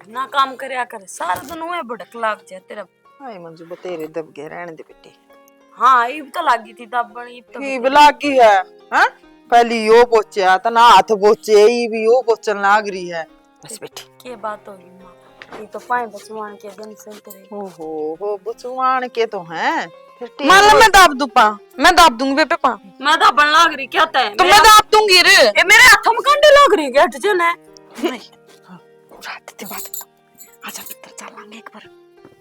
ना काम करया कर सारा दिन हुए भड़क लाग जा तेरा। हाय मंजू बतेरे दब गए रहने दे बेटे। हाँ इब तो लागी थी दबन इब तो की लागी है हैं? पहली यो पोछया तो ना हाथ पोछे ई भी यो पोछन लाग रही है। बस बेटी के बात होगी मां ये तो पाए बचवान के दिन से तेरे। ओहो हो बुचवान के तो हैं फिर ठीक मान लो मैं दाब दूं पा, मैं दाब दूंगी बेबे पा। मैं दबन लाग रही क्या तय तो मैं दाब दूंगी रे। ए मेरे हाथ में कंडे लाग रही गेट जन है। नहीं रात की बात आजा भीतर चलांगे एक बार।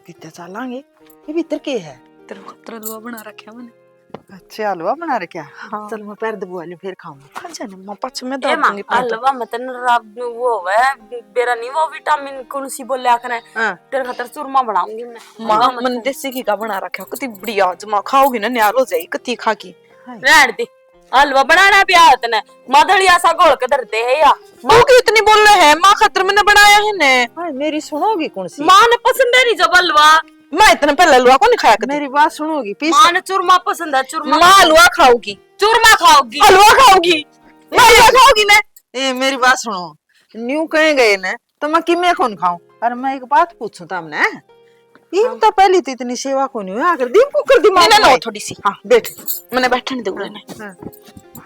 भीतर चलांगे ये भीतर के है? तेरे खातर हलवा बना रखा मैंने। अच्छा हलवा बना रखा है। हाँ। चल मैं पैर दबवा लूं फिर खाऊंगी। आजा ना मां पाछ में ए दाब मां दूंगी पा। हलवा में तन राब वो है बेरा नहीं वो विटामिन कौन सी बोले आखने हां तेरे खातर चूरमा बनाऊंगी मैं। मां मन देसी घी का बना रखा कितनी बढ़िया जमा खाओगी ना न्याल हो जाएगी कितनी खा की। रहन दे हलवा बनाना भी आत ने मदड़िया सा घोल के धरते है या मां की इतनी बोल रहे हैं मां खातर मैंने बनाया है ने। हाय मेरी सुनोगी कौन सी? मां ने पसंद है नहीं जब हलवा मैं इतने पहले हलवा को नहीं खाया कभी। मेरी बात सुनोगी पीस मां ने चूरमा पसंद है चूरमा मां हलवा खाओगी, चूरमा खाओगी हलवा खाओगी, मैं हलवा खाओगी ने। ए मेरी बात सुनो न्यू कहे गए ने तो मैं किमे कौन खाऊं? अरे मैं एक बात पूछूं तुमने ये तो पहली तो इतनी सेवा को नहीं हुआ आकर दीप कर दी मां मैंने लो थोड़ी सी। हां बैठ मैंने बैठने दे उन्हें। हां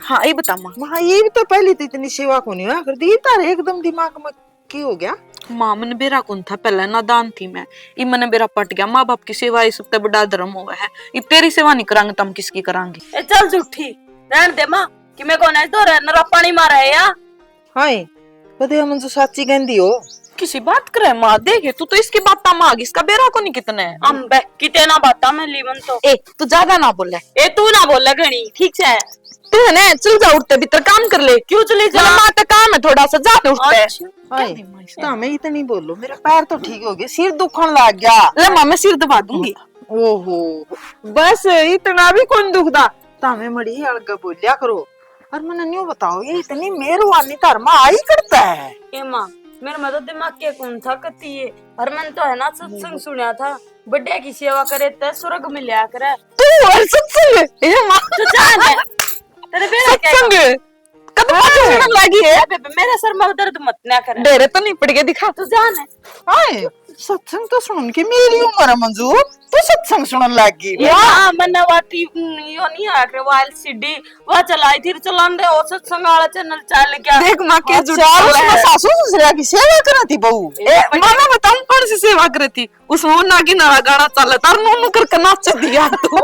हाँ ये बता मां। मां ये भी तो पहली तो इतनी सेवा को नहीं हुआ आकर दी तारे एकदम दिमाग में की हो गया? मां मन बेरा कौन था पहले नादान थी मैं। ये मन बेरा पट गया माँ बाप की सेवा इस सबसे बड़ा धर्म हुआ है। ये तेरी सेवा नहीं करांगे तुम किसकी करांगे? ए चल झूठी रहन दे मां कि मैं कौन है तो नरा पानी मारा है या हाय बदे मन जो सच्ची कहंदी हो किसी बात करे माँ देखे तू तो इसकी बात मांग इसका बेरा को नहीं कितने है। अम्बे किते ना बाता मैं लीवन तो ए तू ज्यादा ना बोले। ए तू ना बोल घणी ठीक है तू है ना चल जा उठते भीतर काम कर ले। क्यों चली जा माँ का काम है थोड़ा सा जा उठते। अच्छा हाय ना मैं इतनी बोलो मेरा पैर तो ठीक हो गया सिर दुखन लग गया। ले माँ मैं सिर दबा दूंगी। ओहो बस इतना भी कौन दुखदा तामे मड़ी अलग बोलिया करो। और मैंने न्यू बताओ ये इतनी मेहरबानी धर्म आई करता है। ए मां मेरे में तो दिमाग के कौन था कती है और मैंने तो है ना सत्संग सुना था बड़े की सेवा करे तो स्वर्ग में लिया करे तू और सत्संग ए माँ तो जान है तेरे बेरा क्या सत्संग कद बात सुनने लगी है। बेबे मेरे सर में दर्द मत ना करे डेरे तो नहीं पड़ गए दिखा। तू जान है हाय सत्संग तो सुन के मेरी उम्र मंजू तो सत्संग सुनन लगी। या मैंने वाटी यो नहीं आ के वाइल सीडी वो चलाई थी चलान दे और सत्संग वाला चैनल चल गया देख माँ के जुट चार उसमें सासू ससुरा की सेवा करती बहू। मामा बताऊं कौन सी सेवा करी थी उसमें वो नागिन वाला गाना चल तार नोनू करके नाच दिया तू।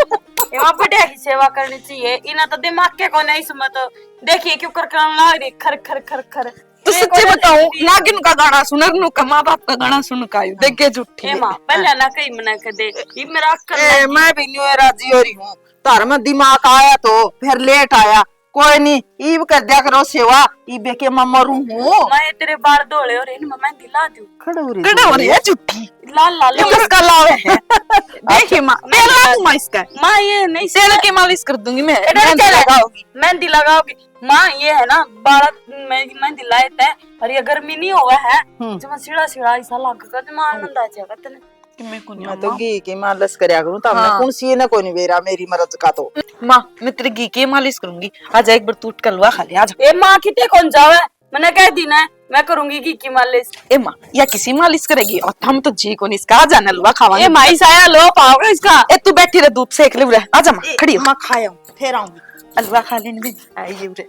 एवा बढ़िया की सेवा करनी चाहिए इना तो दिमाग के को नहीं समझ तो देखिए क्यों कर ला रही खर खर खर खर तो सच्ची बताऊं नागिन का गाना सुनर नु का माँ बाप का गाना सुन का देख के झूठी ए मां पहले ना कहीं मना कर दे ये मेरा अक्कल ए मैं भी न्यू राजी हो रही हूँ धर्म दिमाग आया तो फिर लेट आया कोई नहीं ईब कर दिया करो सेवा ईबे के मैं मरू हूँ। मैं तेरे बाल धोले और इन मैं दिला दूं खड़ा हो रही है झूठी लाल लाल इसका लावे है देखिए माँ तेरा माँ इसका मां ये नहीं तेल की मालिश कर दूंगी मैं मेहंदी लगाओगी मेहंदी लगाओगी मां ये है ना बाल मेहंदी लाए थे और ये गर्मी नहीं हुआ है जब मैं सीधा सीधा ऐसा लगेगा तो मां आनंद आ जाएगा तेने मैं तो घी की मालिश करया करूं तब मैं कौन सी ने कोनी बेरा मेरी मर्द का तो माँ मैं तेरे घी की मालिश करूंगी आजा एक बार तू उठ कलवा खा ले आजा। ए मां किते कौन जावे मैंने कह दी ना मैं करूंगी घी की मालिश। ए माँ या किसी मालिश करेगी और हम तो जी को नहीं इसका आजा हलवा खावांगे। ए माई साया लो पाओगे इसका ए तू बैठी रह दूध सेक ले उरे आजा माँ खड़ी हो मैं खाया हूं फिर आऊंगी हलवा खा लेने भी आई उरे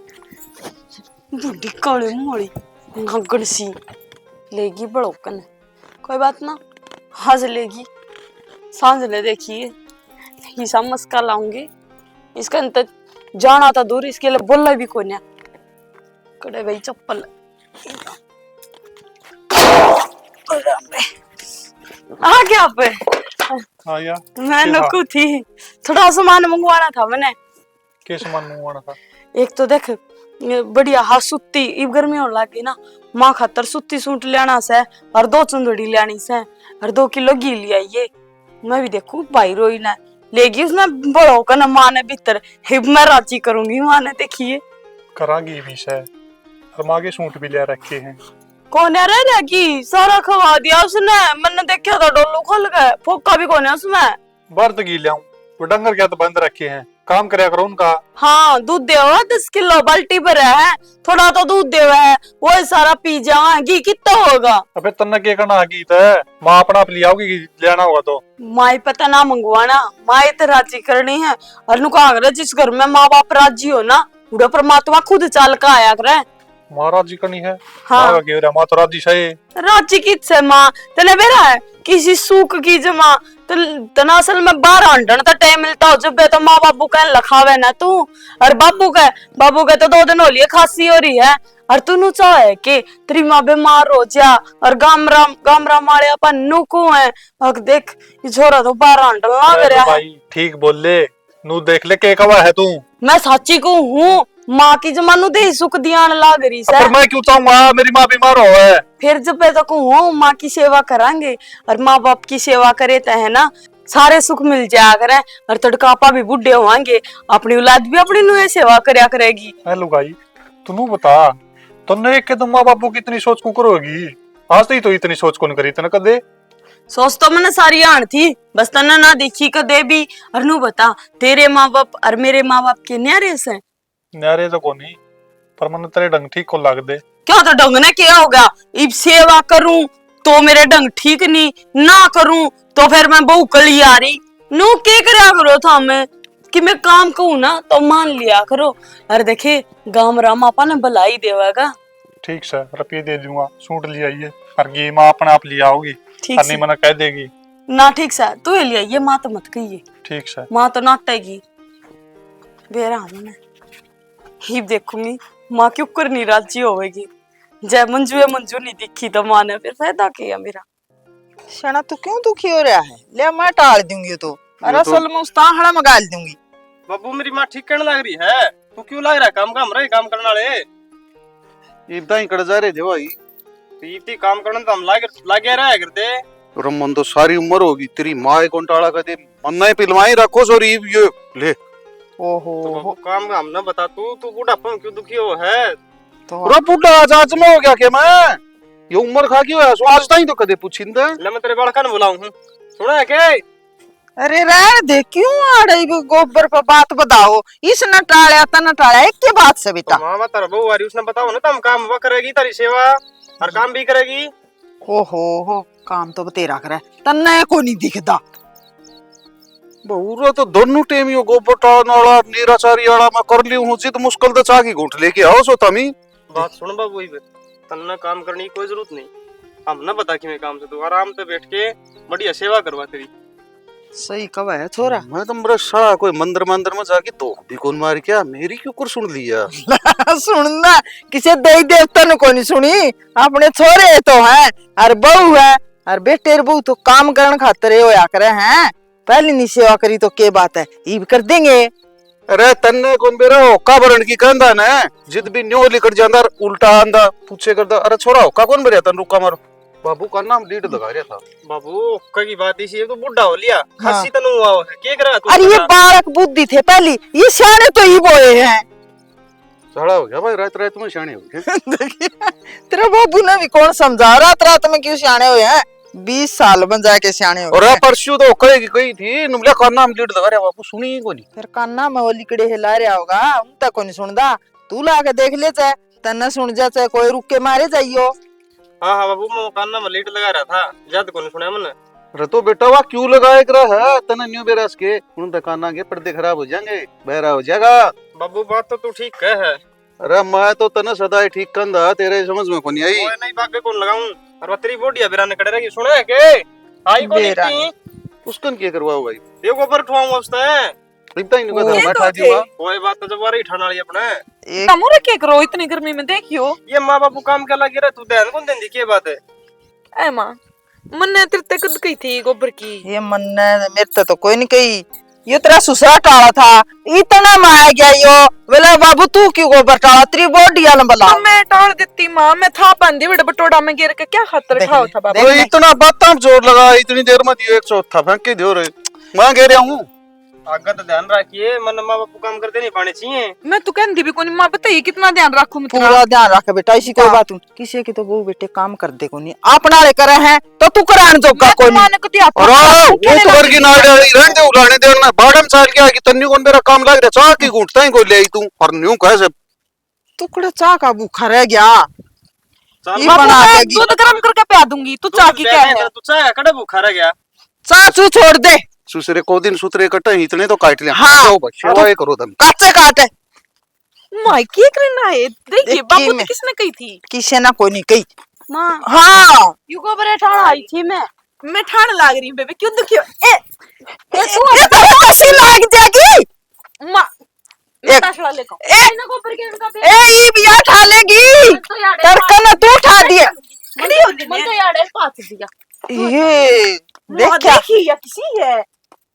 बुढ़ी काली मोड़ी गगन सी लेगी बड़ोकन कोई बात ना हंस लेगी सांझ ले देखिए हिसाब मस्का लाऊंगी इसका अंत जाना था दूर इसके लिए बोलना भी कोई ना कड़े भाई चप्पल आ गया पे हाँ या मैं नको थी थोड़ा सामान मंगवाना था मैंने क्या सामान मंगवाना था? एक तो देख बढ़िया हाँ सुत्ती इब गर्मी होने लगी ना माँ खातर सुत्ती सूट लेना से और 2 चंदड़ी लेनी से और 2 किलो घी ले आइए मैं भी देखूं भाई रोई ना लेगी उसने बड़ा होकर ना माँ ने भीतर हिब मैं राजी करूंगी माँ ने देखिए करांगी भी है और माँ के सूट भी ले रखे हैं। कौन है रह जाएगी सारा खवा दिया उसने मैंने देखा था डोलू खोल गए फोका भी कौन है उसमें बाहर तो गी लिया वो डंगर क्या तो बंद रखे हैं काम करया करो उनका। हाँ दूध देवा 10 किलो बाल्टी भरा है, थोड़ा तो दूध देवा है, वो सारा पी जावा। घी कितना होगा? अबे तन्ने के करना गीत है, माँ अपना आप ले आओगी लेना होगा तो। माई पता ना मंगवाना, माई तो राजी करनी है। और नुका अगर जिस घर में माँ बाप राजी हो ना, उड़ा परमात्मा खुद चाल का आया करे। माँ राजी करनी है। हाँ माँ का माँ तो राजी सही। राजी की से माँ तले बेरा है किसी सूख की जमा तना असल में 12 अंडन का टाइम मिलता हो जब तो माँ बाबू का लखावे ना तू। और बाबू के तो 2 दिन हो लिए खांसी हो रही है, और तू नु चाहे कि तेरी माँ बीमार हो जा। और गामरा मारे अपन नुकू है। अब देख ये छोरा तो 12 अंडन लाग रहा है। भाई ठीक बोल ले, नू देख ले के कवा है तू। मैं साची को हूँ, माँ की जमानू दे सुख दियान लाग रही से। पर मैं क्यों चाहूंगा, मेरी माँ बीमार हो है। फिर जब मैं तो हूँ माँ की सेवा करांगे, और माँ बाप की सेवा करे तो है ना सारे सुख मिल जाया करे। और तड़कापा भी बुढ़े होंगे, अपनी औलाद भी अपनी नुए सेवा करया करेगी। हेलो भाई तू बता, तुमने एक के तुम माँ बापू की इतनी सोच क्यों करोगी? आज तक तो इतनी सोच कौन करी तना कदे? सोच तो मैंने सारी आन थी, बस तना ना देखी कदे भी। और नू बता तेरे माँ बाप और मेरे माँ बाप के न्यारे से? न्यारे तो को नहीं, पर मन तेरे ढंग ठीक को लाग दे। क्या तो ढंग ने क्या होगा? इब सेवा करूं तो मेरे ढंग ठीक नहीं, ना करूं तो फिर मैं बहु कली आ रही। नू के करया करो था मैं कि मैं काम कहूं ना तो मान लिया करो। और देखे गाम राम आपा ने भलाई देवागा। ठीक से रुपये दे दूंगा, सूट ले आइए। और ये माँ अपने आप ले आओगी, ठीक और नहीं मना कह देगी। ना ठीक से तू ले आई, ये माँ तो मत कहिए। ठीक से माँ तो नाटेगी बेरा हमने। ही देखूंगी माँ क्यों कर नहीं राजी होगी। जय मंजू है मंजू नहीं दिखी तो माँ ने फिर फायदा किया मेरा। शना तू क्यों दुखी हो रहा है? ले मैं टाल दूंगी तो, और असल में उस ताहड़ा में गाल दूंगी। बाबू मेरी माँ ठीक करने लग रही है, तू क्यों लग रहा है? काम रहे काम करने वाले इब्दा ही कर जा रहे थे भाई। इतनी काम करने तो हम लागे रहा करते। रमन तो सारी उम्र होगी, तेरी माँ एक टाड़ा कर दे मन्ना पिलवाई रखो सॉरी ये ले। ओहो तो बाबू काम हम ना बता, तू बुढ़ापा में क्यों दुखी हो है? तो पूरा बुढ़ा जांच में हो गया के मैं ये उम्र खा क्यों है? सो आज तक तो कदे पूछिंदा ले मैं तेरे बड़का ने बुलाऊं हूं, सुना है के? अरे रह दे क्यों आ रही गोबर पर बात बताओ। इस न टाड़ा त न टाड़ा एक के बात से बेटा। मामा तारा बहू आ रही, उसने बताओ ना तुम काम वो करेगी, तेरी सेवा और काम भी करेगी। ओहो हो काम तो तेरा करे तन्ने को नहीं दिखदा। बहुरा तो दोनों टेम यो गोबर टाड़न वाला नीराचारी वाला मैं कर ली हूं। जित मुश्किल तो चाकी घूंट लेके आओ सो तमी। बात सुन बाबू, तन्ना काम करने की कोई जरूरत नहीं। हम ना बता कि मैं काम से तू आराम से बैठ के बढ़िया सेवा करवा तेरी। सही कवा है छोरा। मैं तो मेरा सारा कोई मंदिर में जाके तो भी कौन मार क्या मेरी क्यों कर सुन लिया? सुनना किसे देवी देवता ने को नहीं सुनी। अपने छोरे तो है और बहू है, और बेटे बहू तो काम करने खातिर होया करे हैं। पहले नहीं सेवा करी तो के बात है, ये कर देंगे। अरे तन्ने कौन बेरा होका भरण की कहंदा ना, जिद भी न्यो लिकट जांदा उल्टा आंदा पूछे करदा। अरे छोरा होका कौन बेरा तन रुका मारो। बाबू का नाम लीड लगा रहा था। बाबू ओक्का की बात इसी है, तो बुढ़ा हो लिया खासी तनु हुआ है के करा तू? अरे ये बालक बुद्धि थे पहली, ये सियाने तो ही बोए हैं। चढ़ा हो गया भाई, रात रात में सियाने हो गए। तेरा बाबू ने भी कौन समझा रात रात में क्यों सियाने हुए हैं? 20 साल बन जाके सियाने हो और गए। परसों तो कहेगी कही थी नुमला का नाम लीड लगा रहा बापू सुनी ही कोनी। फिर कान्ना में वो लिकड़े हिला रहा होगा, उन तक को नहीं सुनदा। तू ला के देख ले चाहे तन्ना सुन जा, चाहे कोई रुक के मारे जाइयो। हाँ बाबू मैं कान्ना में लीड लगा रहा था, ज्यादा को नहीं सुना मैंने। अरे तो बेटा वाह क्यों लगाए करा है तने न्यू बेरस के उन दुकाना के पर्दे खराब हो जाएंगे, बहरा हो जाएगा। बाबू बात तो तू ठीक कह है। अरे मैं तो तने सदा ही ठीक कंदा, तेरे समझ में कोनी आई। ओए नहीं बागे कौन लगाऊं? और तेरी बोडिया बिराने कड़े रहेगी, सुना है के? आई को नहीं उसकन क्या करवाओ भाई? ये गोबर उठवाऊं वास्ते इतना ही निकल मैं ठा दिया। कोई बात तो जब वारी उठाना वाली अपने एक तमोरे के करो इतनी गर्मी में देखियो। ये माँ बापू काम क्या लगे रहे, तू ध्यान कौन देंदी के बात है? ए मां मन्ने तेरे कद कही थी गोबर की। ये मन मेरे तो कोई नहीं कही। ये तेरा ससुरा टाला था, इतना माया गया यो। बोला बाबू तू क्यों गोबर टाला, तेरी बॉडी आलम बला। तो मैं टाल देती मां, मैं था बंदी बड़े बटोड़ा में गिर के क्या खातर देख खाओ ले, था बाबा। तो इतना बात जोर लगा इतनी देर में दियो एक चौथा फेंक के दियो रे। मैं कह रहा हूँ आगे तो ध्यान रखिए, मन माँ बाप को काम करते नहीं पाने चाहिए। मैं तो कहती भी कोनी माँ, बताइए कितना ध्यान रखूं मैं तेरा। पूरा ध्यान रख बेटा, इसी कोई बात नहीं। किसी की तो बहू बेटे काम कर दे को नहीं, अपना ले करे हैं तो तू करान जोगा मैं को तो नहीं। माने को दिया और एक बार की नाड़ रहने दे उलाने दे ना, बाड़म साल के आगे तन्नी कौन मेरा काम लग रहा, चाह की घूंटता ही कोई ले आई तू, और न्यू कैसे टुकड़ा चाह का भूखा रह गया। चल ये बाबू, बना मैं देगी। दूध गर्म करके पिया दूंगी, तू चाह की क्या है। तू चाय कड़ा भूखा रह गया। चाह चू छोड़ दे। सुसरे को दिन सुतरे कटे इतने तो काट लिया। हाँ। जाओ बस सेवा करो तुम। कच्चे काटे माई की करना है, देखिए देखिए बाबू मैं। ने किसने कही थी। किसे ना कोई नहीं कही। माँ हाँ यू को बरे ठाण आई थी मैं ठाण लाग रही हूँ बेबे, क्यों दुखी हो? ये तो हंसी लाग जाएगी। माँ एक- ताशड़ा लेको ये भी यार ठा लेगी, तड़का तू उठा दिया। खड़ी हो गई मन तो यार पास दिया। ये माँ देखा देखी या किसी है।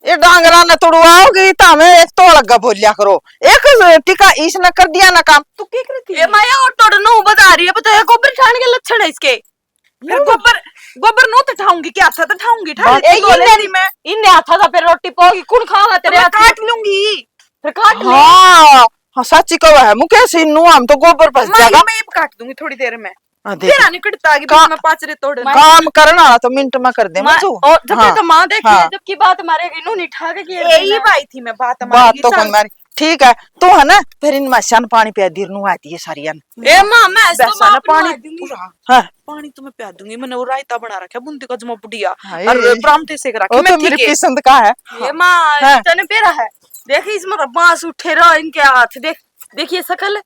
ये डांगरा ने तोड़वाओगी तो हमें एक तो लगा बोलिया करो, एक टिका इस न कर दिया ना काम। तू क्या कर रही थी? ए माया और तोड़नो बता रही है, बताया गोबर ठाण के लक्षण है इसके। फिर गोबर गोबर नो तो ठाऊंगी, क्या था तो ठाऊंगी, ठा बात- लेती गोले मैं। इन्ने हाथा था फिर रोटी पोगी कौन खावा तेरे मैं हाथ काट लूंगी। फिर काट ले। हाँ हाँ सच्ची कहो है मुकेश, इन्नू हम तो गोबर फंस माँ जाएगा। मैं ये काट दूंगी थोड़ी देर में। हाँ, देख। तेरा निकटता आगे का- मैं पाँच रे तोड़ काम करना तो मिनट में कर दे मजू। और जब हाँ, तो माँ देखी हाँ। है, जबकि बात मारेगी नो नहीं ठा के यही बाई थी मैं बात बात हमारी तो कौन मारी। ठीक है तो है ना, फिर इन मशान पानी पिया दीर नु आती है सारी अन। ए माँ मैं तो बेसन माँ पानी पानी पूरा हाँ पानी तो मैं पिया दूंगी। मैंने वो रायता बना रखा है बूंदी का जमा बुढ़िया हाय। और ब्राह्मण से रखा वो मैं तो मेरी ठीक है। पसंद का है। ये माँ हाँ। तने पेरा है, देखी इसमें बांस उठे रहो इनके हाथ, देखिए शकल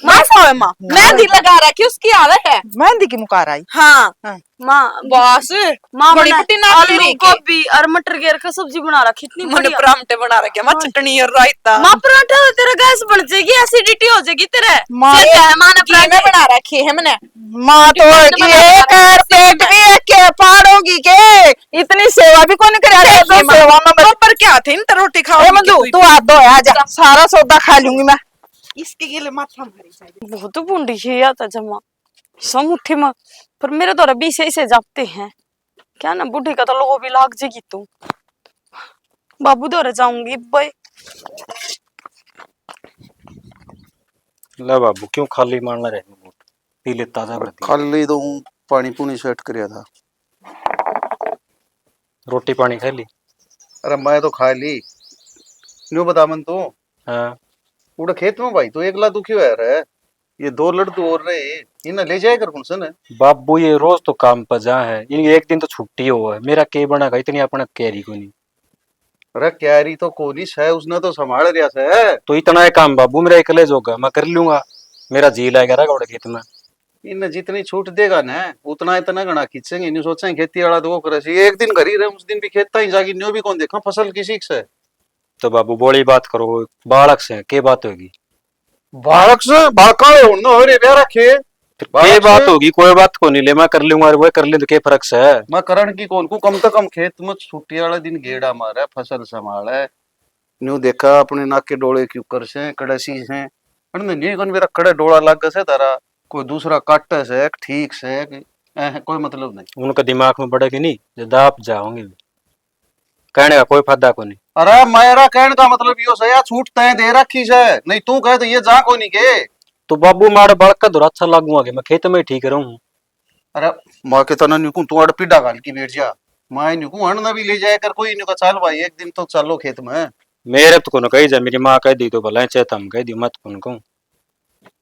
माँ सावे माँ मेहंदी लगा रखी उसकी हालत है। मेहंदी की मुकार आई। हाँ माँ बस माँ बड़ी बना पट्टी ना आलू लेने की। गोभी और मटर गेर का सब्जी बना रखी इतनी मैंने बढ़िया। परांठे बना रखे माँ, चटनी और रायता। माँ पराठा तो तेरा गैस बन जाएगी, एसिडिटी हो जाएगी तेरे। माँ क्या है माँ ने घी में पराठे बना रखी है मैंने। माँ तो बना एक रहा है, और पेट भी एक के फाड़ोगी के, इतनी सेवा भी कौन करे। तो सेवा में बच- पर क्या थे इन रोटी ए खाओ मंजू तू हाथ धो आ जा, सारा सौदा खा लूंगी मैं। इसके लिए माथा मारी जाएगी। बहुत बूंदी है या था जमा सब मुट्ठी में, पर मेरे द्वारा भी से जाते हैं क्या ना, बूढ़ी का तो लोगों भी लाग जाएगी तू। बाबू द्वारा जाऊंगी भाई। ला बाबू क्यों खाली मारना रहे, पी ले ताजा कर दी। खाली तो पानी पुनी सेट करिया था। रोटी पानी खा ली? अरे मैं तो खा ली। न्यू बता मन तो हाँ पूरा खेत में भाई तो एकला दुखी हुआ है। ये दो लड़तू और रहे, इन्हें ले जाए कर कौन सन है। बाबू ये रोज तो काम पर जा है, ये एक दिन तो छुट्टी हो है, मेरा के बनेगा इतनी अपना कैरी को नहीं। अरे क्यारी तो कोलिस है, उसने तो संभाल रिया है। तो इतना है काम बाबू मेरा एकले जोगा, मैं कर लूंगा, मेरा जी लगेगा रे खेत में। इन्हें जितनी छूट देगा ना उतना इतना घना खींचेंगे, न्यू सोचेंगे खेती वाला तो वो करे सी। एक दिन घर ही रहे, उस दिन भी खेतता ही जागी, न्यू भी कौन देखा फसल किसी से। तो बाबू बोली बात करो, बालक से के बात होगी? बालक से बाका हो रे ब्याह रखे के बात होगी, कोई बात को नहीं ले, मैं कर लूंगा, वो कर ले तो के फर्क से है। मैं करण की कौन को कम से कम खेत में छुट्टी वाले दिन गेड़ा मारा, फसल संभाला। न्यू देखा अपने नाक के डोले क्यों कर से कड़सी से अरे नहीं कौन मेरा कड़े डोला लग से तारा कोई दूसरा काट से ठीक से कोई मतलब नहीं। उनका दिमाग में बढ़ेगी नहीं, जब आप जाओगे कहने का कोई फायदा को नहीं। अरे मेरा कहने का मतलब यो सया छूट तय दे रखी से, नहीं तू कहे तो ये जा को नहीं के। तो बाबू मारे बड़क का दूर अच्छा लागू आगे, मैं खेत में ही ठीक रहूं। अरे माँ के तना न्यू तू अड़ पिड्डा गाल की बैठ जा, मैं न्यू को अन्न भी ले जाए कर कोई न्यू का चाल भाई एक दिन तो चलो खेत में। मेरे तो कोनो कही जा, मेरी माँ कह दी तो भला चेता हम कह दी, मत कौन कहूं।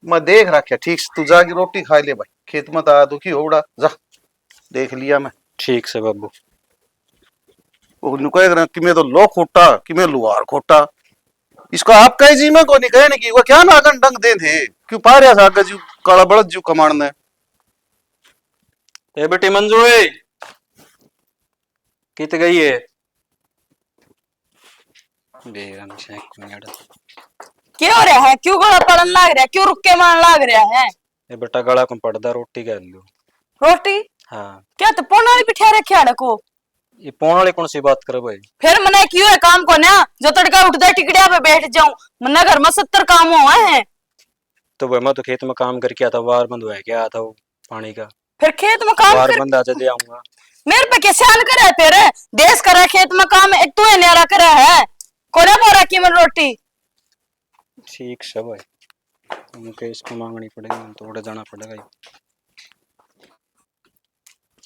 मैं देख रखा ठीक से, तू जाके रोटी खा ले भाई, खेत में तो दुखी होड़ा जा, देख लिया मैं। ठीक से बाबू। वो न्यू कह कि मैं तो लो खोटा कि मैं लुहार खोटा, इसको आप कहे जी में को नहीं कहने की वो क्या नागन डंग दे थे क्यों पा रहा था आगे जू काला बड़द जू कमाण ने। ए बेटी मंजू है कित गई है? क्या हो रहा है, क्यों गला पड़न लाग रहा है, क्यों रुक के मान लाग रहा है? ए बेटा गला को पड़दा रोटी कर लो। रोटी हाँ क्या तो पोना वाली बिठा रखे है को, ये पौन वाली कौन सी बात करे भाई? फिर मने क्यों है काम को ना, जो तड़का उठता है टिकड़िया पे बैठ जाऊं, मन्ना घर में 70 काम हुआ है। तो भाई मैं तो खेत में काम करके आता, वार बंद हुआ क्या था वो पानी का, फिर खेत में काम वार कर बंद आजा दे आऊंगा। मेरे पे कैसे हाल करे तेरे, देश करे खेत में काम, एक तू है न्यारा करे है। कोने बोरा की मन रोटी ठीक सब है, मुकेश को मांगनी पड़ेगी, तो उड़े जाना पड़ेगा।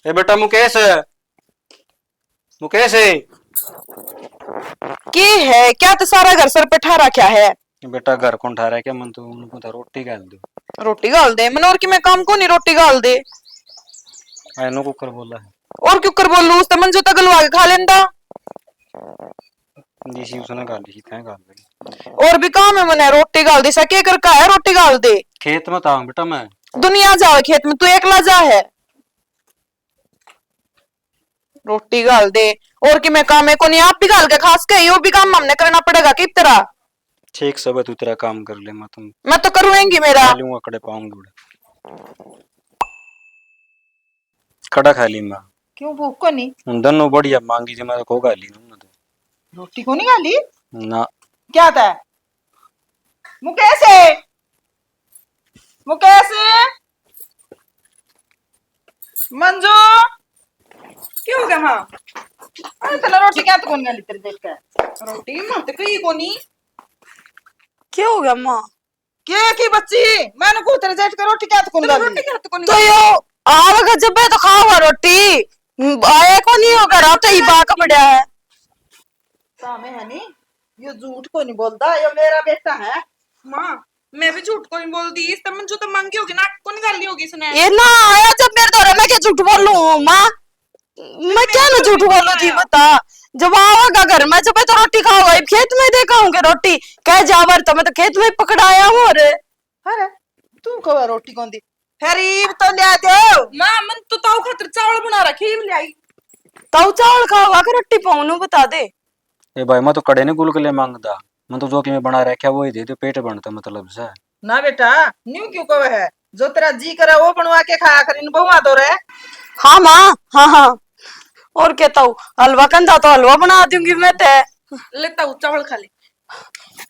ए बेटा मुकेश, मुकेश है की है क्या? तो सारा घर सर पे ठा रखा है। बेटा, घर कौन ठा रहा है क्या? मन तो उनको तो रोटी गाल दो। रोटी गाल दे मन, और कि मैं काम को नहीं रोटी गाल दे। आयनो कुकर बोला है, और क्यों कर बोलूं? उस मन जो तगलवा के खा लेंदा। जिसी उसने गाल दी, कहाँ गाल दी? और भी काम है मने, रोटी गाल दे सके कर का है, रोटी गाल दे। खेत में था बेटा मैं। दुनिया जाओ खेत में, तू एकला जा है। रोटी गाल दे और कि मैं काम है को नहीं, आप भी गाल के खास के यो भी काम हमने करना पड़ेगा किस तरह। ठीक सब है, तू तेरा काम कर ले, मैं तो करूँगी मेरा। खा लूंगा, कड़े पाऊंगी उड़े कड़ा खा ली मैं। क्यों भूख को नहीं? दोनों बढ़िया मांगी, मैं को खा ली ना तो। रोटी को नहीं गाली ना क्या था? मुकेश है, मुकेश मंजू क्यों हो गया मां? अरे तला रोटी क्या तो कौन गाली तेरे देख के? रोटी मत कही कोनी। क्या हो गया माँ? क्या की बच्ची मैंने को तेरे जेठ के रोटी क्या तो कौन गाली? रोटी क्या तो कौन? तो यो आवा जब है तो खाओ रोटी, आए को नहीं होगा रात ही बाका पड़ा है। सामे है नी, ये झूठ को नहीं बोलता, ये मेरा बेटा है। माँ मैं भी झूठ को नहीं बोलती, इस तमन जो तो मांगी होगी ना, कौन गाली होगी इसने? ये ना आया जब मेरे दौरे में क्या झूठ बोलूं माँ? मैं क्या ना झूठ बोलूं जी बता। जब आवागा घर में जब है तो रोटी खाओ, खेत में देखा हूँ रोटी कह जावर, तो मैं तो खेत में पकड़ाया हूँ। अरे तू कब रोटी कौन दी? गरीब तो ले दो। माँ मन तो ताऊ खातिर चावल बना रखी ले आई। ताऊ चावल खाओगा कि रोटी पाऊं बता दे। ए भाई, मैं तो कड़े ने गुलगुले मांगदा, मैं तो जो कि मैं बना रखा वही दे दे, पेट बनता मतलब से। ना बेटा न्यू क्यों कवे है, जो तेरा जी करे वो बनवा के खाया कर, इन बहुआ दो रे। हाँ माँ, हाँ हाँ। और क्या ताऊ हलवा कंधा तो हलवा बना दूंगी मैं ते। ले ताऊ चावल खा ले।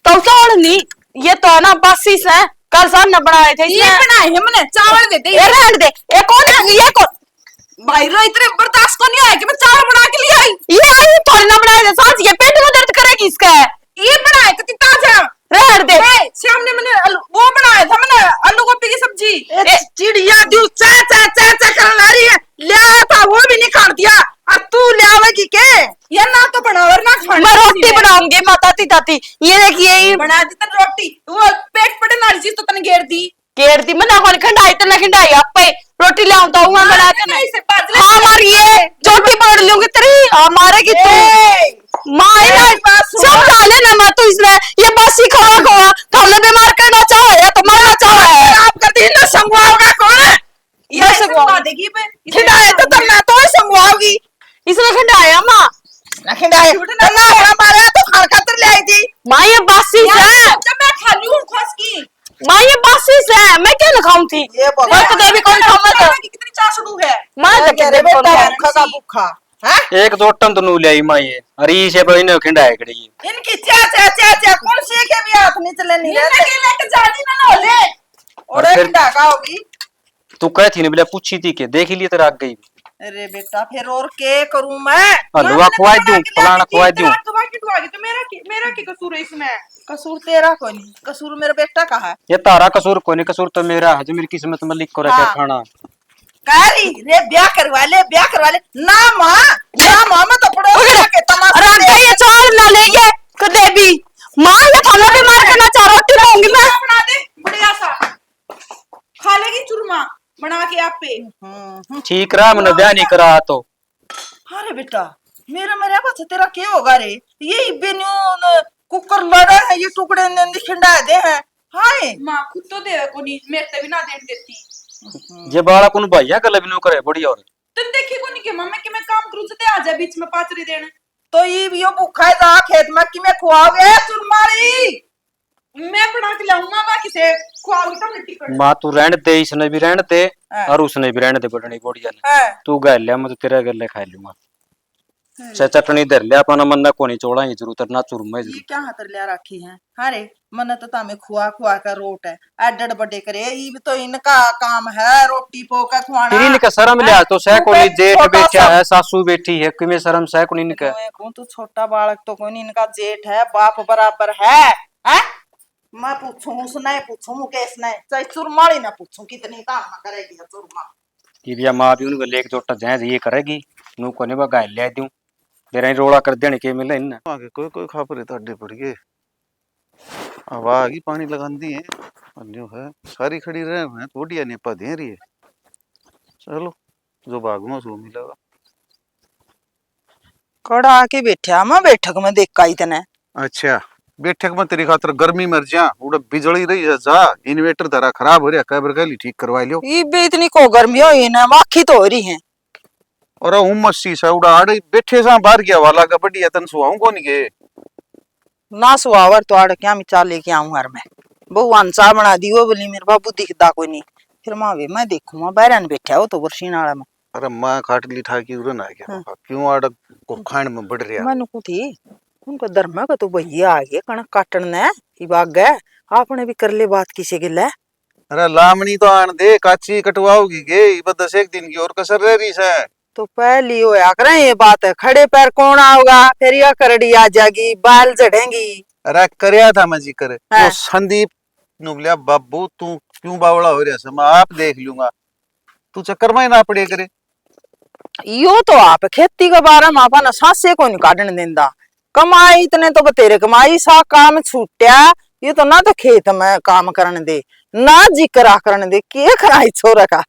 ताऊ चावल नहीं, ये तो है ना बासी से कल साहब ने बनाए थे। ये बनाए है मैंने, चावल दे दे। ये रहने दे, ये कौन है? ये कौन? भाई रो इतने बर्दाश्त को नहीं आया कि मैं चावल बना के ले आई। ये आई थोड़ी ना बनाए थे सांस, ये पेट में दर्द करेगी इसका। ये बनाए तो कितना था? रहने दे। श्याम ने मैंने वो बनाया था, मैंने आलू गोभी की सब्जी। चिड़िया दू चा चा चा चा कर ला रही है, ले आया था वो भी नहीं खा दिया, और तू ले आवेगी के? ये ना तो बना और ना खाना। मैं रोटी बनाऊंगी माता ताती। ये देखिए ये बना दी तन रोटी, वो पेट पड़े नारी चीज तो तने घेर दी। केर दी मैं ना कौन खंडाई तो ना खंडाई आपे रोटी ले आऊं तो मैं बना के नहीं। हाँ मारिए चोटी पकड़ लूंगी तेरी, हाँ मारेगी तू। माँ ना सब डाले ना मैं तो इसमें ये बासी खावा खावा तो हमने बीमार करना चाहो या तो मरना चाहो है। आप कर दी ना, संगवाओगा कौन है? ये संगवा देगी पे खिलाए तो तुम ना तो संगवाओगी। इसने खंडाया माँ, ना खिलाए ना हमारे तो खान खातर ले आई थी। माँ ये बासी है, जब मैं खा लूं खस की। माँ ये बासी है, मैं क्या खाऊं थी? ये मैं तो देवी कौन खाऊं तो कितनी चाशड़ू है। मैं तो तेरे देवी कौन बेटा खाऊं? भूखा का भूखा है। एक दो टन तो नू ले आई माई, अरे से पर इन्हें खिंडाए खड़ी। इनकी चा चा चा चा कौन सी के भी हाथ नहीं चले नहीं ये रहते। लेके जानी ना होले। और फिर- एक डाका होगी। तू कह थी ना बोले, पूछी थी के देख लिए तेरा आग गई। अरे बेटा फिर और के करूं मैं? हलवा खुआ दूं, फलाना खुआ दूं। तो मेरा क्या कसूर है इसमें? कसूर तेरा कोई नहीं, कसूर मेरा बेटा का है। ये तारा कसूर कोई नहीं, कसूर तो मेरा है, जो मेरी किस्मत में लिख को रखा हाँ। खाना। कारी रे ब्याह करवा ले, ब्याह करवा ले ना माँ मैं तो पड़ोस के तमाशा रख गई ये चावल ना ले ये कर दे भी। माँ ये खाना बीमार करना चाह रोटी लाऊंगी मैं। बना दे बढ़िया सा, खा लेगी चूरमा बना के आप पे। ठीक रहा, मैंने ब्याह नहीं करा तो। अरे बेटा मेरे पास तेरा क्या होगा रे? ये बेन्यू कुकर लड़ा है, ये टुकड़े ने खिंडा दे हैं। हाय माँ खुद तो दे को नहीं, मेरे से भी ना दे देती। ये बाड़ा कौन भैया गल भी नो करे बढ़िया। और तुम देखी को नहीं के मम्मी कि मैं काम करूं तो आ जा बीच में पाचरी देने। तो ये भी भूखा है जा खेत में कि मैं खुआओगे चुरमारी? मैं बना के लाऊंगा, बाकी से खुआऊंगी तो मिट्टी कर। माँ तू रहने दे, इसने भी रहने दे हाँ। और उसने भी रहने दे, बढ़नी बढ़िया ने। है तू गल लिया, मैं तो तेरा गले खा लूंगा। से चटनी धर लिया अपना मन ना कोनी चोड़ा ही जरूर ना चूरमा ये क्या हाथर लिया रखी है? अरे मन तो तामे खुआ खुआ कर रोट है एडड बड़े करे, ये भी तो इनका काम है रोटी पोका खुआना। फिर इनका शर्म लिया तो सह तू कोनी तो जेठ छोटा बैठा सा- है सासू बैठी है कि में शर्म सह कोनी इनका मैं कहूं तू छोटा बालक तो कोई नहीं, इनका जेठ है बाप बराबर है। हैं? मैं पूछूं उसने पूछूं मुकेश ने, चाहे चुरमाड़ी ना पूछूं कितनी काम ना करेगी ये चुरमा। ये भी मां भी उनको लेके जोटा जाए ये करेगी नु कोने बा गाय ले दूं तेरा ही रोड़ा कर देने के मिले इन आगे कोई कोई खापर तो अड्डे पड़ गए। अब आ गई पानी लगांदी है और जो है सारी खड़ी रहे हुए हैं थोड़ी निपा दे रही है। चलो जो भाग में सो मिलेगा। कड़ा आके बैठा मैं बैठक में देख का इतने। अच्छा बैठक में तेरी खातर गर्मी मर जा उड़ा बिजली रही है जा इन्वर्टर तेरा खराब हो रहा कबर गली ठीक करवा लियो। ये भी इतनी को गर्मी हो ना माखी तो हो रही है। और उमस सी सा उड़ा आड़े बैठे सा बाहर गया वाला का बढ़िया तन सुहाऊं कौन के ना सुहावर तो आड़ क्या मैं चाल लेके आऊं घर में भगवान चा बना दी वो बोली मेरे बाबू दिखदा कोई नहीं। फिर मां वे मैं देखूं मां बैरन बैठा हो तो बरसी नाला में। अरे मां खाटली ठा की उड़न आ गया क्यों आड़ को खाण में बढ़ रहा। मैं नुकू थी उनको धर्म का तो भैया आ गए कणक काटन ने ई भाग गए आपने भी कर ले बात किसी के ले। अरे लामणी तो आन दे काची कटवाओगी गे ये 10 एक दिन की और कसर रह रही है। तो पहली होया करे ये बात है खड़े पैर कौन आओगा फिर यह करड़ी आ जाएगी बाल चढ़ेंगी। अरे करया था मैं जिक्र हाँ। वो संदीप नुबलिया बाबू तू क्यों बावड़ा हो रहा मैं आप देख लूंगा तू चक्कर में ना पड़े करे। यो तो आप खेती के बारे में आपा ना सांसे को नहीं काटने देंदा कमाई इतने तो बतेरे कमाई सा काम छूटिया ये तो ना तो खेत में काम करने दे ना जिक्र करने दे के खराई छोरा का।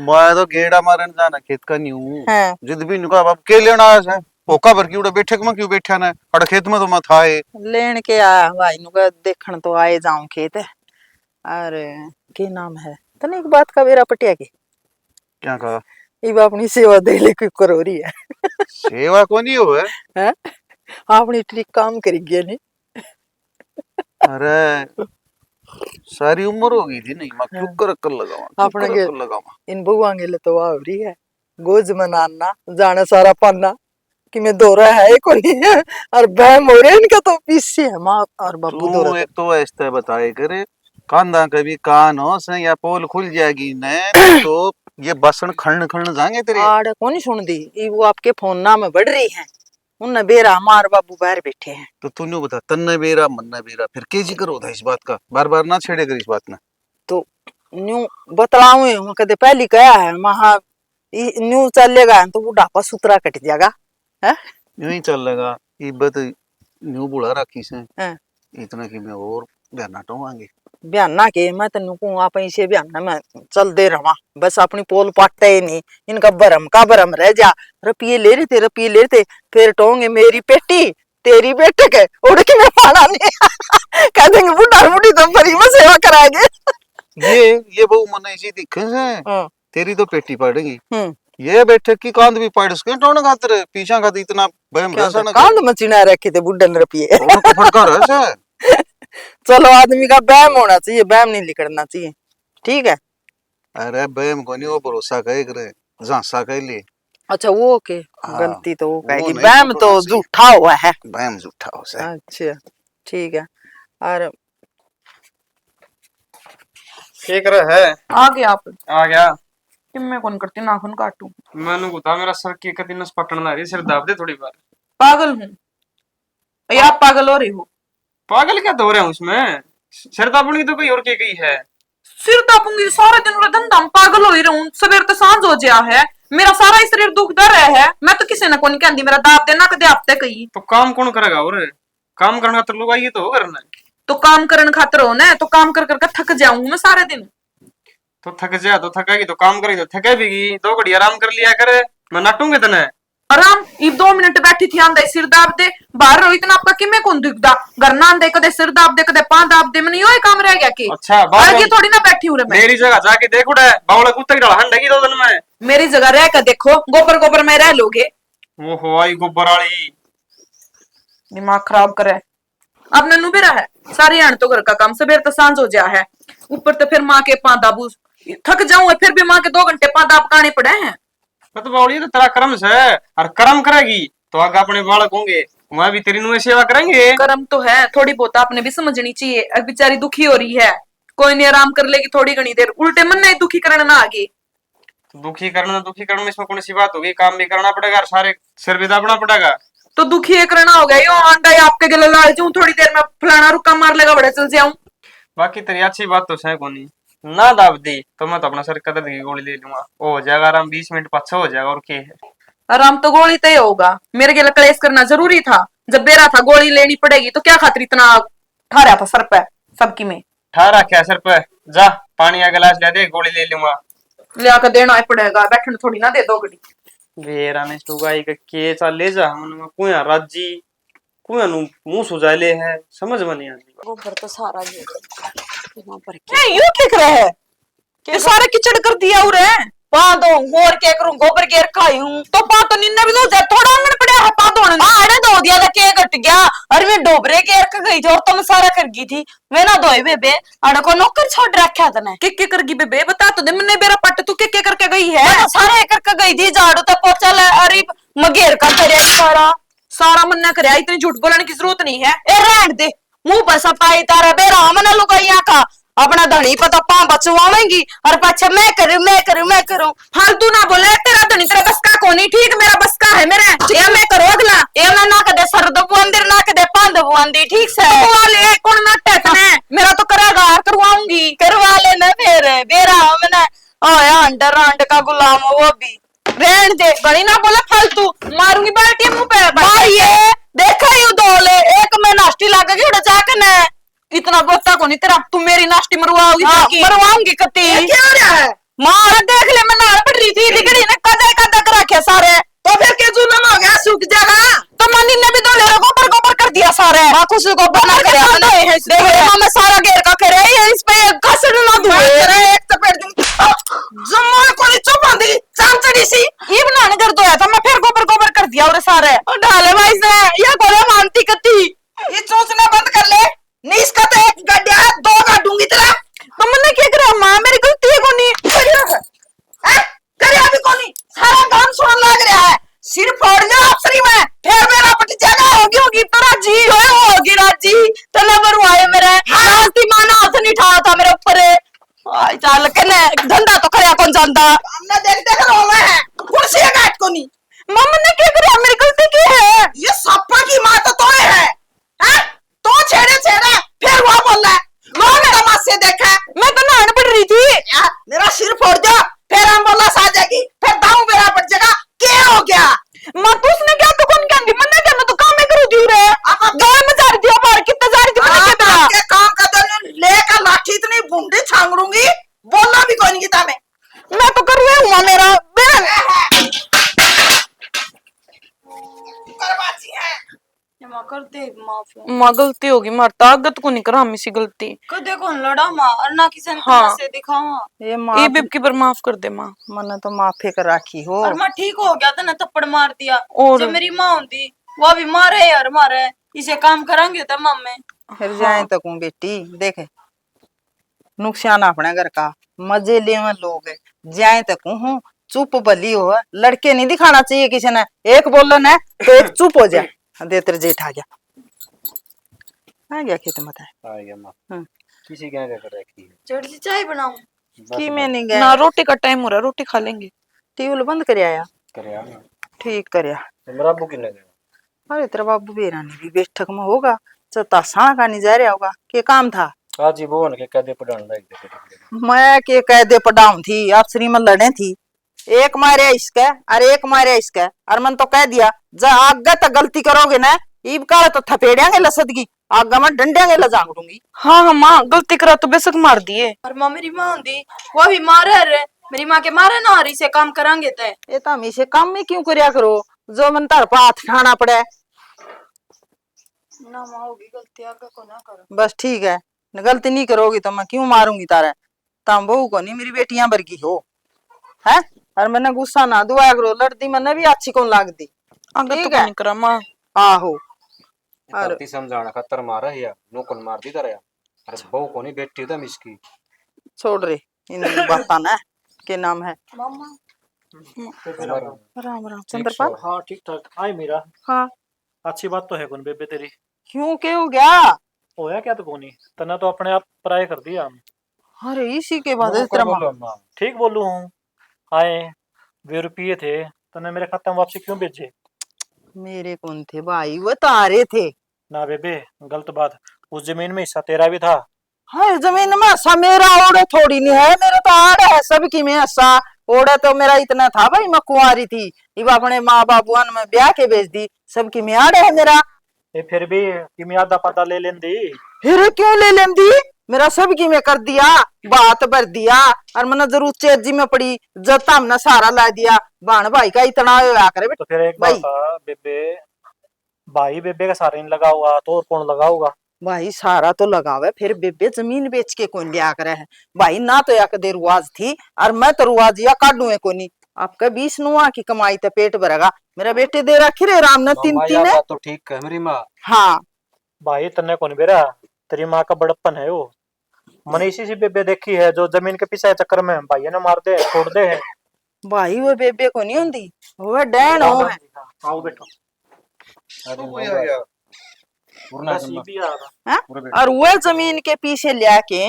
मैं तो गेड़ा मारन जाना खेत का नहीं हूँ हाँ। जिद भी नुका अब के लेना है ओका भर की उड़ा बैठक में क्यों बैठा ना अड़ खेत में तो मैं था लेन के आया भाई नुका देखण तो आए जाऊं खेत अरे के नाम है तने एक बात का बेरा पटिया के क्या कहा इब अपनी सेवा दे ले कोई करो रही है। सेवा को नहीं हो हैं आपने इतनी काम करी गया नहीं। अरे सारी उम्र हो गई थी नहीं मैं क्यों कर अक्ल लगावा अपने के लगावा इन बुआ गेले तो आवरी है गोज मनाना जाना सारा पन्ना कि मैं दौरा है कोई और बह मोरे इनका तो पीछे है माँ और बाबू तू दौरा एक तो ऐसा बताए करे कांदा कभी कान हो से या पोल खुल जाएगी न तो ये बसन खंड खंड जाएंगे तेरे। आड़ कौन सुन दी ये वो आपके फोन ना में बढ़ रही है उन बेरा मार बाबू बाहर बैठे हैं। तो तूने बता तन्ने बेरा मन्ना बेरा फिर के जिक्र होता है इस बात का बार बार ना छेड़े कर इस बात में। तो न्यू बतलाऊ मैं कदे पहली कहा है महा न्यू चलेगा तो बुढ़ापा सुतरा कट जाएगा है यूं ही चलेगा ये बात न्यू बुढ़ा रखी से हाँ। इतना कि मैं और बयान हटाऊंगी बयान ना के मैं तेन कहूँ आप इसे बयान ना मैं चल दे रहा बस अपनी पोल पाटते ही नहीं इनका भरम का भरम रह जा रुपये ले रहे थे फिर टोंगे मेरी पेटी तेरी बेटे के उड़ के मैं पाना नहीं कह देंगे बुढ़ा बुढ़ी तो फरी में सेवा कराएंगे। ये बहु मन ऐसी दिखे से हाँ। तेरी तो पेटी पड़ेगी ये बैठक की कांद भी पड़ सके टोन खातर पीछा खातर इतना बहम रसा ना कांड मचीना रखे थे बुढ़न रुपये उनको फटका रहा है। चलो आदमी का बहम होना चाहिए बहम नहीं लिखना चाहिए ठीक है। अरे बहम को नहीं वो भरोसा कहे करे झांसा कह ले। अच्छा वो के हाँ, गलती तो वो कहेगी नहीं बहम तो तो होना चाहिए। झूठा हुआ है। बहम झूठा हो से। अच्छा ठीक है और ठीक रहा है आ गया आप आ गया कि मैं कौन करती नाखून काटू मैंने बता मेरा सर की कदी नस पटन ना रही सिर दाब दे थोड़ी बार। पागल हूँ या आप पागल हो रही हो। पागल क्या धो रहे हैं उसमें सिर दाबने की तो कोई और की गई है। सिर दापूंगी सारा दिन पूरा धंधा में पागल हो ही रहूं सवेर तो सांझ हो गया है मेरा सारा ही शरीर दुखदा रहा है मैं तो किसी ने कौन कहती मेरा दाब देना कदे हफ्ते कही तो काम कौन करेगा और काम करना तो लोग आइए तो करना है। तो काम करने खातर हो ना तो काम कर कर थक जाऊंगी मैं सारे दिन। तो थक जा तो थकेगी तो काम करेगी तो थके भी 2 घड़ी आराम कर लिया करे मैं नाटूंगे तने आराम ये 2 मिनट बैठी थी आंदे सिर दाब दे बाहर रहो इतना आपका किमे कौन दुखदा घर ना आंदे कदे सिर दाब दे कदे पां दाब दे मैंने यो ही काम रह गया कि अच्छा आगे थोड़ी ना बैठी हूं रे मैं मेरी जगह जाके देख उड़ा बावला कुत्ते की डाल हंडेगी 2 दिन में मेरी जगह रह कर देखो गोबर गोबर में रह लोगे। वो हो आई गोबर वाली दिमाग खराब करे अब नन्नू भी रहा है सारी आण तो घर का काम सवेर तो सांझ हो जा है ऊपर तो फिर माँ के पां दाबू थक जाऊं फिर भी माँ के 2 घंटे पां दाब काने पड़े हैं। तो बावली तो तेरा कर्म से और कर्म करेगी तो आगे अपने बालक होंगे, वहां भी तेरी नुए सेवा करेंगे। कर्म तो है, थोड़ी बहुत आपने भी समझनी चाहिए। अब बेचारी दुखी हो रही है, कोई नहीं आराम कर लेगी थोड़ी घनी देर, उल्टे मन नहीं दुखी करना ना आगे। तो दुखी करना में इसमें कौन सी बात होगी? काम भी करना पड़ेगा और सारे सिर भी दाबना पड़ेगा। तो दुखी एक रहना हो गया, यो आंडा ही आपके गले लाल जाऊं, थोड़ी देर में फलाना रुका मार लेगा, बड़े चल जाऊं। बाकी तेरी अच्छी बात तो है कोनी, ना दाब दी तो मैं तो अपना सर कदर की गोली ले लूंगा, वो हो जाएगा आराम, 20 मिनट पाछा हो जाएगा, और क्या है। आराम तो गोली तय होगा, मेरे गले कलेश करना जरूरी था। जब बेरा था गोली लेनी पड़ेगी तो क्या खातिर इतना ठहरा था सर पे सबकी में। ठहरा क्या सर पे, जा पानी या गिलास ले दे, गोली ले लूंगा। ले आकर देना ही पड़ेगा, बैठने थोड़ी ना दे दो घड़ी। वेरा ने सुगाई के चा ले जा, मन कुया राजी कुया नु मुंह सुजाले है, समझ में नहीं आती। गोबर तो सारा ये वहां पर क्या यूं क्या कर रहा है? ये सारा कीचड़ कर दिया उरे। पा दो और क्या करूं, गोबर घेर खाई हूं तो पा तो निन्ने भी दो जा, थोड़ा अंगन पड़ा है पा दो ने। हाँ अरे धो दिया था, के घट गया। अरे मैं डोबरे घेर के गई थी और तुम सारा कर गई थी, मैं ना धोई बेबे, अरे को नौकर छोड़ रखा था ने। के करगी बेबे बता तो दे, मैंने बेरा पट तू के करके गई है? मैं तो सारे करके गई थी, झाड़ू तक पोछा ले, अरे मैं घेर कर करे सारा सारा मन ना करे, इतनी झूठ बोलने की जरूरत नहीं है। ए रहन दे, मुंह पर सपाई तारा बेरा हमने लुगाइया का अपना धनी पता पा बचवावेंगी और पाछा मैं करूं। फालतू ना बोले, तेरा धनी तेरा बस का कोनी, ठीक मेरा बस का है मेरे, ये मैं करो अगला। ए ना कदे सरद बुआंदी ना कदे पांद बुआंदी, ठीक से वाले कौन नाटक ने, मेरा तो करेगा करवाऊंगी। करवा लेना फिर, बेरा हमने ओया अंडर अंड का गुलाम हो वो भी रहन दे, बड़ी ना बोले फालतू, मारूंगी बाल्टी मुंह पे। भाई ये देखा यू दोले एक में नाश्ती लागेगी उड़ जाकने। इतना गोता को नहीं तेरा, तू मेरी नाश्ती मरवाओगी? मरवाऊंगी कती। क्या हो रहा है? मार देख ले, मैं नाल पड़ रही थी दिगड़ी ने कदा कर रखे सारे, तो फिर के जुलम हो गया, सूख जाएगा। तो मनी ने भी दोले गोबर कर दिया सारे। हां कुछ गोबर ना करे हमने, देख मैं सारा घेर का करे इस पे घसड़ ना दूं एक तो पेड़ दूं जम्मा कोनी चुपांदी चांचड़ी सी। ये बनाने कर दो था, मैं फिर गोबर कर दिया और सारे और ढाले भाई से ये गोले मानती कती। ये सोचना बंद कर ले, नीस का तो एक गड्ढा दो गाड़ूंगी तेरा। तो मैंने क्या करा मां, मेरी गलती है कोनी है करे अभी कोनी, सारा गांव सुन लग रहा है, सिर फोड़ जा अफसरी में, फिर मेरा पट जाएगा। होगी तो राजी होगी राजी तो ना मरवाए मेरे नास्ती माना हाथ नहीं उठाया था मेरे ऊपर। आई चल कने धंधा तो करया कौन जानता, हमने देख रोवे है कुर्सी काट कोनी। मम्मी ने क्या करा, मेरी गलती की है? ये सप्पा की मां तो तोए है, हैं? तो छेड़े फिर वो बोल रहा है लोग तमाशे देखा। मैं तो नहाने पड़ रही थी। मेरा सिर फोड़ जा, फिर एम्बुलेंस आ जाएगी, फिर दाऊ मेरा पड़ जाएगा, क्या हो गया? मां तू उसने क्या तो कौन कहंदी, मन्ने क्या तो काम मैं करू दी रे गाय में जा रही थी बाहर, कितना जा रही थी मैंने क्या करा? के काम का दिन लेकर लाठी इतनी बूंदी छांगड़ूंगी, बोलना भी कोई नहीं गीता में। मैं तो कर रही हूं मेरा करवाची है मां कर दे माफ। माँ गलती होगी, मारता आगत को नहीं करा हम इसी गलती। कदे कौन लड़ा मां और ना किसी ने हाँ। से दिखावा। ये माँ ये बेबकी पर माफ कर दे माँ। मन तो माफी कर राखी हो। और मैं ठीक हो गया था ना, थप्पड़ मार दिया। और- जो मेरी माँ होती वो भी मारे यार मारे, इसे काम करांगे तो मम्मी। फिर जाए तक हूँ बेटी, देखे नुकसान अपने घर का, मजे ले लोग जाए तक हूँ, चुप भली हो, लड़के नहीं दिखाना चाहिए किसी ने, एक बोलन है तो एक चुप हो जाए। दे तेरे जेठ आ गया खेत में बताए। आ गया माँ। हम्म। किसी क्या कर रखी है? चढ़ सी चाय बनाऊं? की में नहीं ना गया, रोटी का टाइम हो रहा है, रोटी खा लेंगे। ट्यूबवेल बंद कर आया, करे आ ना। ठीक करया। मेरा बुक ही लगे। अरे तेरा बाबू बेरानी भी बैठक में होगा, चता साण का नहीं जा रहा होगा, के काम था? आज ही बोन के कदे पढ़ाने लग गए। मैं के कैदे पढ़ाऊं थी, आप श्री में लड़े थी, एक मारे इसके अरे एक मारे इसके, और मन तो कह दिया जा आगे तक गलती करोगे ना ईब काल तो थपेड़ेंगे लसदगी, आगे मैं डंडेंगे लजांग दूंगी। हाँ माँ गलती करा तो बेशक मार दिए। और माँ मेरी माँ होती वो भी मारे रे, मेरी माँ के मारे ना और इसे काम करांगे ते। ये तो हमेशा काम में क्यों करया करो, जो मन तार पाथ खाना पड़े। ना माँ होगी गलती, आगे को ना करो। बस ठीक है, गलती नहीं करोगी तो मैं क्यों मारूंगी तारे, तम बहू को नहीं मेरी बेटियां वर्गी हो है। और मैंने गुस्सा ना दुआ करो, लड़ती मैंने भी अच्छी कौन लागती। आगे तो ठीक है। नहीं करा माँ। आहो और धरती समझाना खतर मारा है या नोकन मार दी तरह। अरे बहू को नहीं बेटी था मिसकी। छोड़ रे इन बात ना, के नाम है मामा राम राम चंद्रपाल। हाँ ठीक ठाक। आए मीरा, हाँ अच्छी बात तो है कौन बेबे तेरी। क्यों क्या हो गया? होया क्या तो कोनी, तना तो अपने आप पराये कर दिया हम। अरे इसी के बाद तेरा माँ ठीक बोलू हूँ। आए 20 रुपये थे, तने मेरे खाते में वापसी क्यों भेजे? मेरे कौन थे भाई, वो तारे थे। ना बेबे गलत बात, उस जमीन में हिस्सा तेरा भी था। हाँ जमीन में ऐसा मेरा ओढ़े थोड़ी नहीं है, मेरा तो आड़ है सबकी में ऐसा। ओढ़े तो मेरा इतना था भाई, मैं कुंवारी थी, इब अपने माँ बाबुआ ने मैं ब्याह के भेज दी, सबकी में आड़ है मेरा। ये फिर भी किमी आधा पादा ले लें दी। फिर क्यों ले लें दी? मेरा सबकी में कर दिया, बात भर दिया, और मैंने जरूर चेजी में पड़ी जब हमने सारा ला दिया। बाण भाई का इतना होया करे तो फिर एक भाई। बात था बेबे, भाई बेबे का सारे नहीं लगा हुआ तो और कौन लगाऊगा? भाई सारा तो लगावे, फिर बेबे जमीन बेच के कौन लिया करे है भाई? ना तो एक देर रुआज थी, और मैं तो रुआज या काटू है कोनी। आपका 20 नुआ की कमाई तो पेट भरेगा। मेरा बेटे दे रखी रे राम ने 3-3 है। तो ठीक है मेरी माँ। हाँ भाई तन्ने कौन बेरा, तेरी माँ का बड़प्पन है वो। मैंने इसी से बेबे देखी है जो जमीन के पीछे चक्कर में भाई ने मार दे छोड़ दे है। भाई वो बेबे को नहीं होती, वो डैन हो है। आओ बेटो। बस ये भी आ रहा। हाँ? और वो जमीन के पीछे लिया के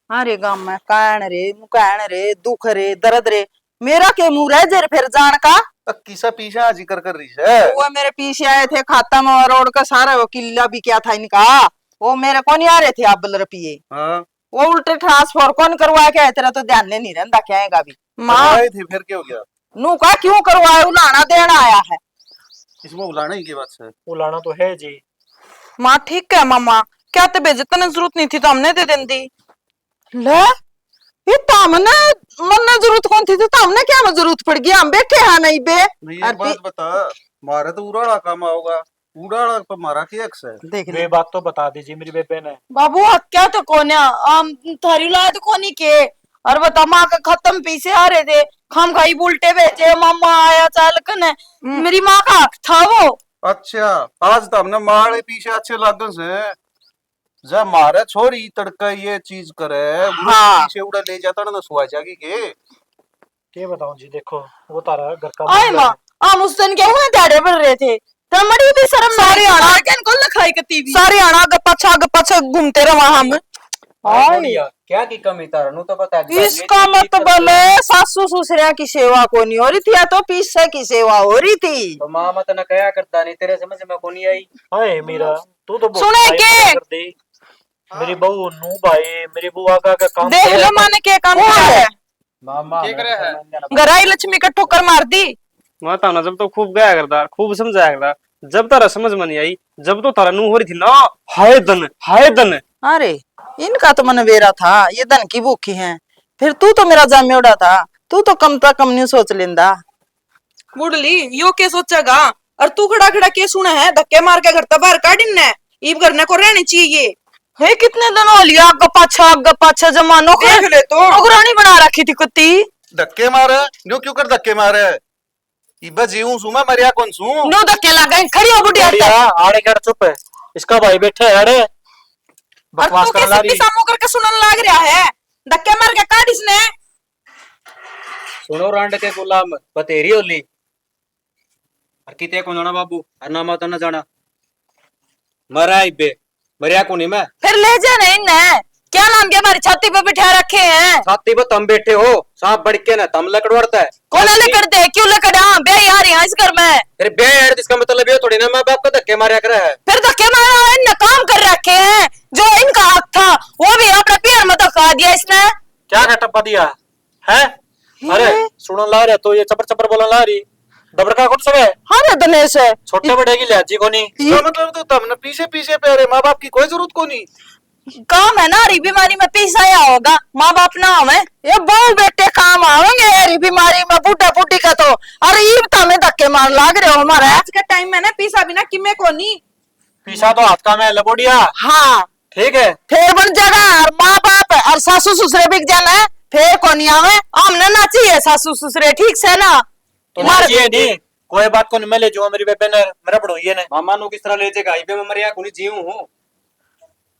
अरे गाँव में कान रे मुकान रे दुख रे दर्द रे, मेरा के मुंह रह जर फिर जान का। किसा पीछा हाजी कर रही है। वो मेरे पीछे आए थे, खाता में रोड का सारा वो किला भी क्या था इनका, वो मेरे को नहीं आ रहे थे अब रुपये। हाँ वो उल्टे ट्रांसफर कौन करवाया, क्या तेरा तो ध्यान नहीं रहता क्या है भी माँ आए थे फिर क्या हो गया? नू का क्यों करवाया, उलाना देना आया है। इसमें बुलाना ही की बात है। बुलाना तो है जी। माँ ठीक है मामा, क्या तो भेजने जरूरत नहीं थी तो हमने दे देती। ले ये तो हमने मन जरूरत कौन थी तो हमने क्या में जरूरत पड़ गई, हम बैठे हैं नहीं बे। नहीं एक बात बता, मारे तो उड़ाड़ा काम होगा, उड़ाड़ा पर मारा की एक्स है। देख ले ये बात तो बता दीजिए मेरी बेबे ने। बाबू क्या तो कोन्या आम थारी लाद कोनी के, और बता माँ का खत्म पीछे आ रहे थे, खाम खाई बुलटे बेचे मामा आया चाल कने, मेरी माँ का हक था वो। अच्छा आज तो हमने मारे पीछे अच्छे लागन से जब मारे छोरी तड़का ये चीज करे हाँ। पीछे उड़ा ले जाता ना सुहा जागी के बताऊं जी, देखो वो तारा घर का आए माँ हम उस दिन क्या हुए ध्याड़े बढ़ रहे थे, तमड़ी भी शर्म सारे आना को लखाई कती भी सारे आना गप्पा छा घूमते रहा हम। क्या की कमी तारा नु तो बता दे। इसका मतलब सासू ससुरिया की सेवा को नहीं हो रही थी, या तो पीछे की सेवा हो रही थी। तो माँ मत न कया करता नहीं, तेरे समझ में को नहीं आई। हाय मीरा तू तो बहुत सुने भाई के? कर दी। मेरी बहू नू भाई मेरी बुआ का काम देख करे। लो माने के काम किया है, मामा गराई लक्ष्मी का ठोकर मार दी। माता ना जब तो खूब गया करता, खूब समझाया करता, जब तारा समझ में नहीं आई, जब तो तारा नू हो रही थी ना, हाय दन। अरे इनका तो मन वेरा था, ये धन की भूखी है। फिर तू तो मेरा जाम्योड़ा था, तू तो कम ता कम नहीं सोच लेंदा। बुढ़ली यो के सोचेगा, और तू खड़ा खड़ा के सुना है, धक्के मार के घर तक बाहर काटिन है, ईब करने को रहनी चाहिए। हे कितने दिन हो लिया आगे पाछा जमानो देख ले तो नौकरानी बना रखी थी कुत्ती। धक्के मारे न्यू क्यों कर धक्के मारे? इबा जीऊं सुमा मरिया कौन सू? नो धक्के लगे, खड़ी हो बुढ़िया। बढ़िया, आड़े कर चुप है, इसका भाई बैठे है अड़े और बकवास तू कर कैसे पिसा मुंह करके सुनने लग रहा है, धक्के मार के काट इसने। सुनो रांड के गुलाम बतेरी होली और किते को जाना बाबू और ना मत न जाना मरा इबे मरिया को नहीं मैं। फिर ले जा नहीं न, क्या नाम के हमारी छाती पे बिठा रखे हैं। छाती पे तुम बैठे हो, सांप बढ़ के ना तुम लकड़वड़ता है। कौन लकड़ते है, क्यों लकड़ा? बे यार यहाँ इस घर में अरे बे यार इसका मतलब ये थोड़ी ना माँ बाप को धक्के मारा कर है। फिर धक्के मारा, इनने काम कर रखे हैं, जो इनका हक था वो भी अपने पैर में धक्का दिया इसने। क्या टप्पा दिया है? अरे सुन ला रहे तो ये चपर चपर बोला ला रही दबड़का कुछ सब है। अरे दिनेश है छोटे बड़े की लिहाजी को नहीं। इसका मतलब तो तुमने पीछे पीछे पे माँ बाप की कोई जरूरत को नहीं। काम है ना, हरी बीमारी में पीसा आया होगा, माँ बाप ना हमें ये बहु बेटे काम आवेंगे हरी बीमारी में, बूढ़ा बूढ़ी का तो। अरे ये तो हमें धक्के मार लाग रहे हो हमारे। आज के टाइम में ना पीसा बिना किमे को नहीं। पीछा तो हाथ का में लबोडिया। हाँ ठीक है फिर बन जाएगा, और माँ बाप और सासू ससुरे बिक जाना है, फिर कौन आवे? हमने ना चाहिए सासू ससुरे, ठीक से ना। तो ये नहीं कोई बात को नहीं, मैं ले जाऊंगा मेरी बेबे ने मेरा पढ़ोइए ने। मामा नु किस तरह ले जाएगा इबे में मरिया को नहीं जीव हूं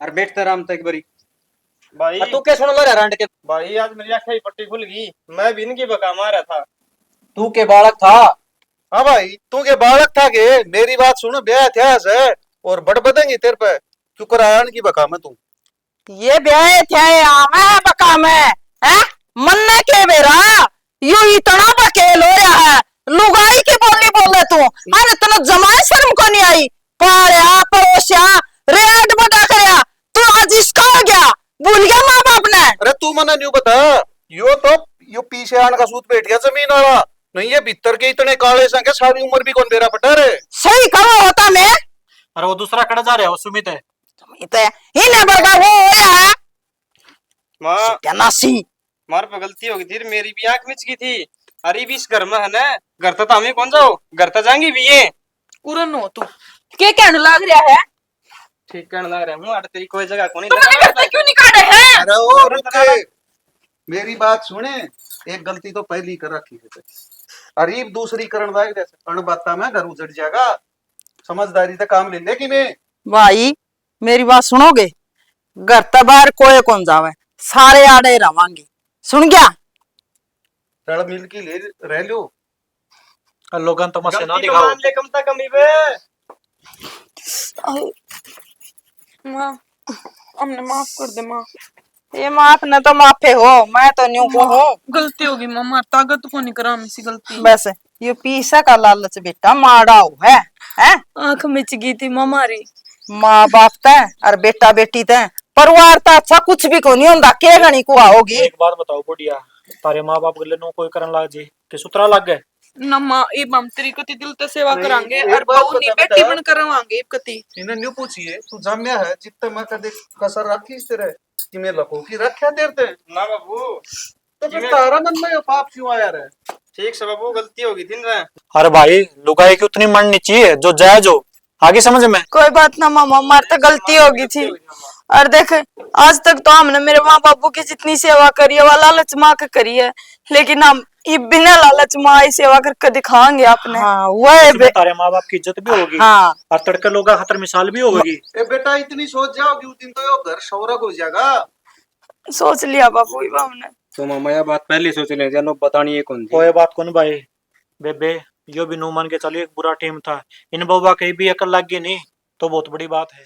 और बैठते राम तक बरी। भाई तू क्या सुन ला रहा रांड के? भाई आज मेरी आंखें ही पट्टी खुल गई, मैं भी इनकी बका मारा था। तू के बालक था। हाँ भाई तू के बालक था के मेरी बात सुनो ब्याह इतिहास है और बड़ बदेंगे तेरे पे क्यों करायन की बका में तू ये ब्याह थे आवे बका में है मन्ने के बेरा यू इतना बकेल हो रहा है लुगाई की बोली बोले तू अरे तना जमाए शर्म को नहीं आई पाया पड़ोसिया रेड बटा करया तू आज इसका हो गया भूल गया माँ बाप ने। अरे तू मना न्यू बता यो पीछे आने का सूत बैठ गया जमीन वाला नहीं ये भीतर के इतने काले संगे सारी उम्र भी कौन बेरा पटा रे सही करो होता मैं अरे वो दूसरा कड़ा जा रहा है, वो सुमित है। ही ने बड़का वो हो रहा है माँ क्या नासी हमारे पे गलती हो गई थी मेरी भी आंख मिच गई थी। अरे भी इस घर में है ना घर तो हमें कौन जाओ घर तो जाएंगे भी ये उरन हो तू के कहने लग रहा है। ठीक कहने लग रहा हूँ अरे तेरी कोई जगह कौन तुमने घर से क्यों निकाले हैं। अरे ओ रुक के मेरी बात सुने एक गलती तो पहली कर रखी है अरीब दूसरी करण लायक जैसे अण बाता में घर उजड़ जाएगा समझदारी से काम ले लेगी मैं भाई मेरी बात सुनोगे घर तबार कोई कौन जावे सारे आड़े रवांगे सुन गया रल मिल की ले रह लो लोगन तमसे ना गलती तो दिखाओ। मान ले कम ता कमी बे माँ हमने माफ कर दे माँ। ये माफ न तो माफे हो मैं तो न्यू को हूँ गलती होगी मामा ताकत को नहीं करा हमसे गलती। बस ये पीसा का लालच बेटा माड़ा हो है आंख मिच गई थी हमारी। माँ बाप तय और बेटा बेटी तय परिवार तो अच्छा कुछ भी को नहीं होता के गणी को आओगी। एक बात बताओ बुढ़िया, तारे माँ बाप गले नो कोई करन लाग जी के सुतरा लग गए। ना माँ ये हम तेरी कति दिल ते सेवा नहीं, करांगे एक और बात बहु नहीं बता बेटी बेटा। बन करवाएंगे कति। इन्हें न्यू पूछिए तू जाम्या है जितने मैं कदे कसर रखी इस तरह कि मैं लखो की रखा तेरते ना बाबू तो फिर तारा मन में ये पाप क्यों आया रे ठीक से बाबू गलती होगी थी ना अरे भाई लुगाई की उतनी मरनी चाहिए जो जायज हो, आगे समझ में। कोई बात ना मामा हमारे तो गलती होगी थी। और देख आज तक तो हमने मेरे माँ बापू की जितनी सेवा करी है वो लालच माँ के करी है, लेकिन हम ये बिना लालच माँ ही सेवा करके दिखाएंगे आपने। हाँ वह इसमें तारे माँ बाप की इज्जत भी होगी हाँ और तड़के लोग खतर मिसाल भी होगी। ए बेटा इतनी सोच जाओगी उस दिन तो यो घर शौरक हो जाएगा सोच लिया बापू ही हमने। तो मामा यह बात पहले सोच ले जानो बतानी है कौन सी। कोई बात कौन भाई बेबे यो भी नो मान के चलिए एक बुरा टीम था, इन बउआ कहीं भी अकल लग गई नहीं तो बहुत बड़ी बात है।